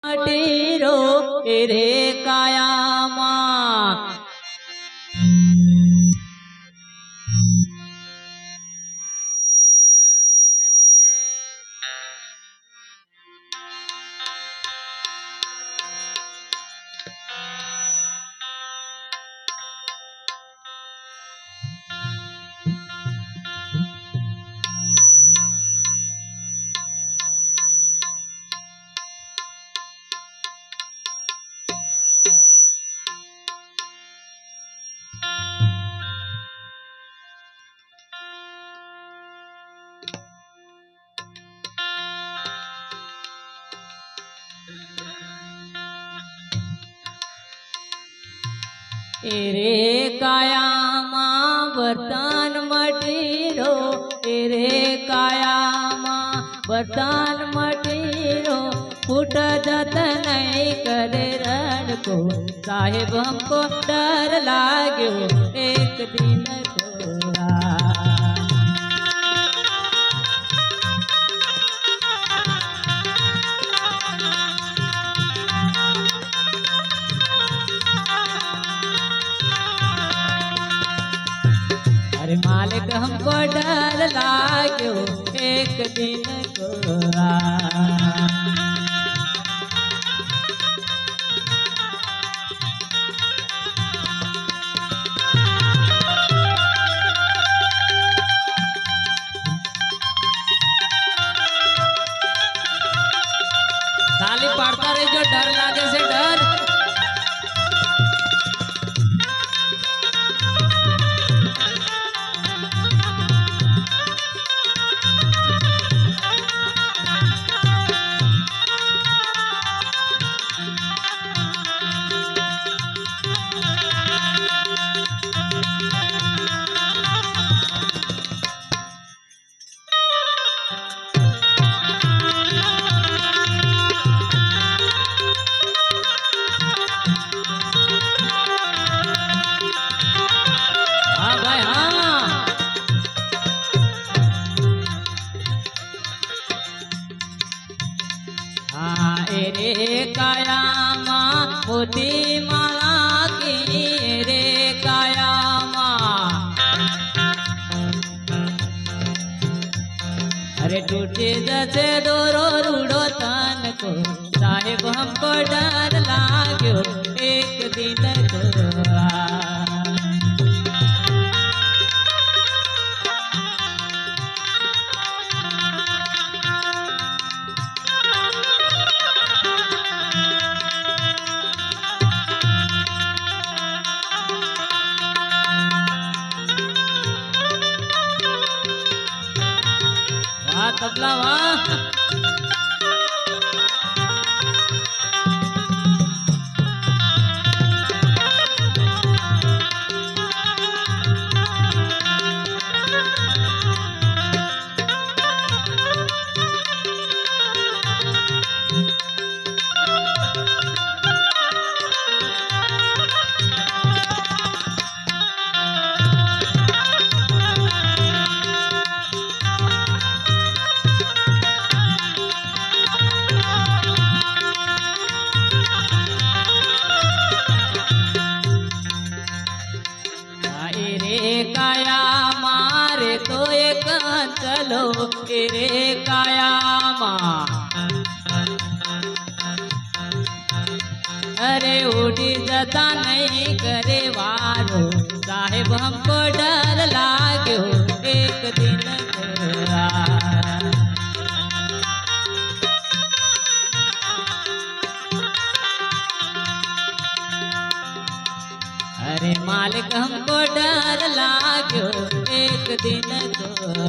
मटेरो रे कायामा रे कायामा वर्तन मटेरो रे कायामा वर्तन मटेरो फूट जत नहीं करे रण को साहेब हमको डर लाग्यो एक दिन को मालिक हमको डर लाग्यो एक दिन को ताली पाड़ता रहे जो डर लागे से डर रे कायामा मोती माला की रे कायामा अरे टूटे जैसे दोरो रूड़ो तन को साहेब हमको डर लाग्यो एक दिन को तबला वाह कायामा रे तो एक चलो रे कायामा अरे उड़ी जता नहीं करे वारो साहेब हमको डर लाग्यो एक दिन अरे मालिक हमको डर लाग्यो एक दिन को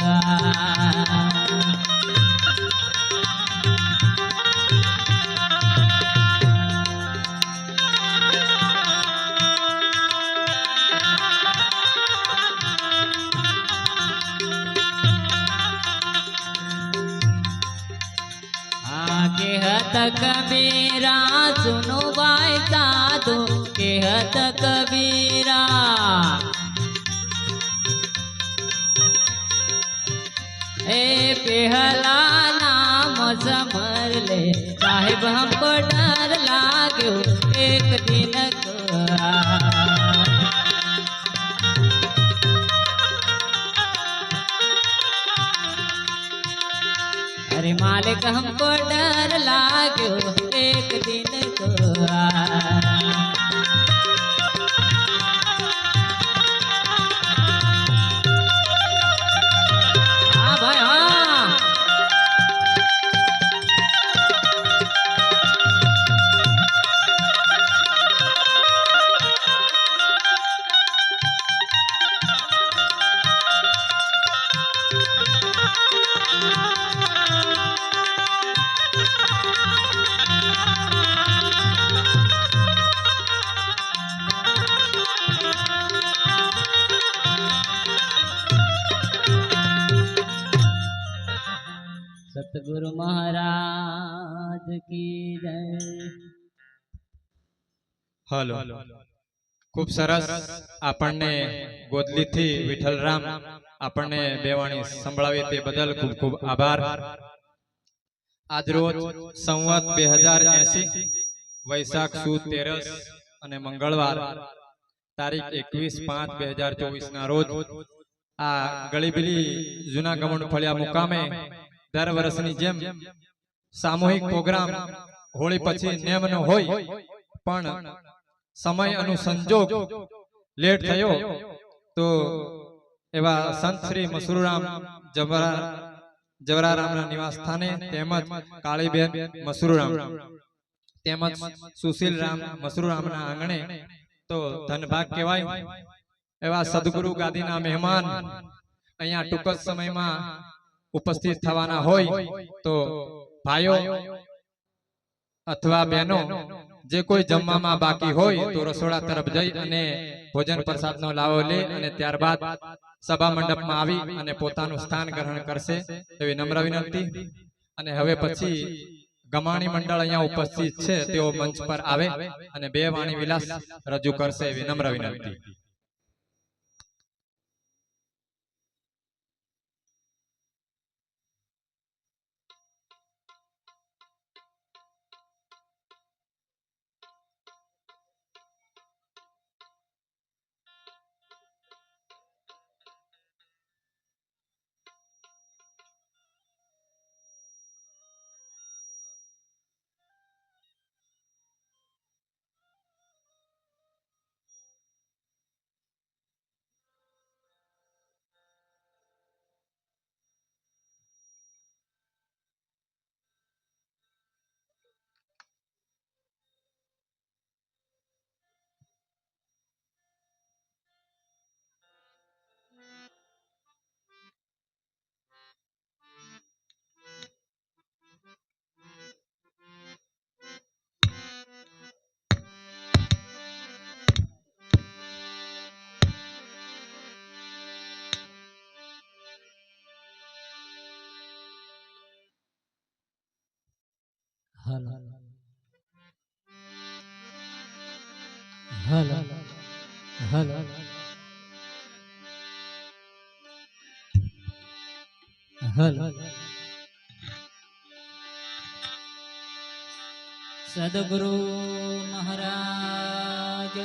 कहत कबीरा सुनो भाई साधु कहत कबीरा ए पहला नाम समर ले चाहे साहेब हमको डर लाग्यो एक दिन को अरे मालिक हमको डर लाग्यो एक दिन को हाँ भाई हाँ सतगुरु महाराज की जय। હલો ખૂબ સરસ આપણને ગોદલીથી વિઠ્ઠલરામ આપણને બેવાણી સંભળાવી તે બદલ ખૂબ ખૂબ આભાર। આજરોજ સંવત 2080 વૈશાખ સુદ 13 અને મંગળવાર તારીખ 21/5/2024 ના રોજ આ ગળીબીલી જૂના ગમણ ફળિયા મુકામે દર વર્ષની જેમ સામૂહિક પ્રોગ્રામ હોળી પછી નેમનો હોય પણ સમય અનુસંજોગ લેટ થયો તો એવા સંત શ્રી મસરૂરામ જવરારામના નિવાસ સ્થાને તેમજ કાળીબેન મસરૂરામ તેમજ સુશીલરામ મસરૂરામના આંગણે તો ધનભાગ કહેવાય એવા સદગુરુ ગાદીના મહેમાન અહીંયા ટૂંક જ સમયમાં ઉપસ્થિત થવાના હોય તો ભાઈઓ અથવા બહેનો જે કોઈ જમવામાં બાકી હોય તો રસોડા તરફ જઈ અને ભોજન પ્રસાદનો લાવો લે અને ત્યારબાદ સભા મંડપમાં આવી અને પોતાનું સ્થાન ગ્રહણ કરશે એવી નમ્ર વિનંતી। અને હવે પછી ગમાણી મંડળ અહીંયા ઉપસ્થિત છે તેઓ મંચ પર આવે અને બે વાણી વિલાસ રજૂ કરશે એવી નમ્ર વિનંતી। हलो हलो हलो हलो सदगुरु महाराज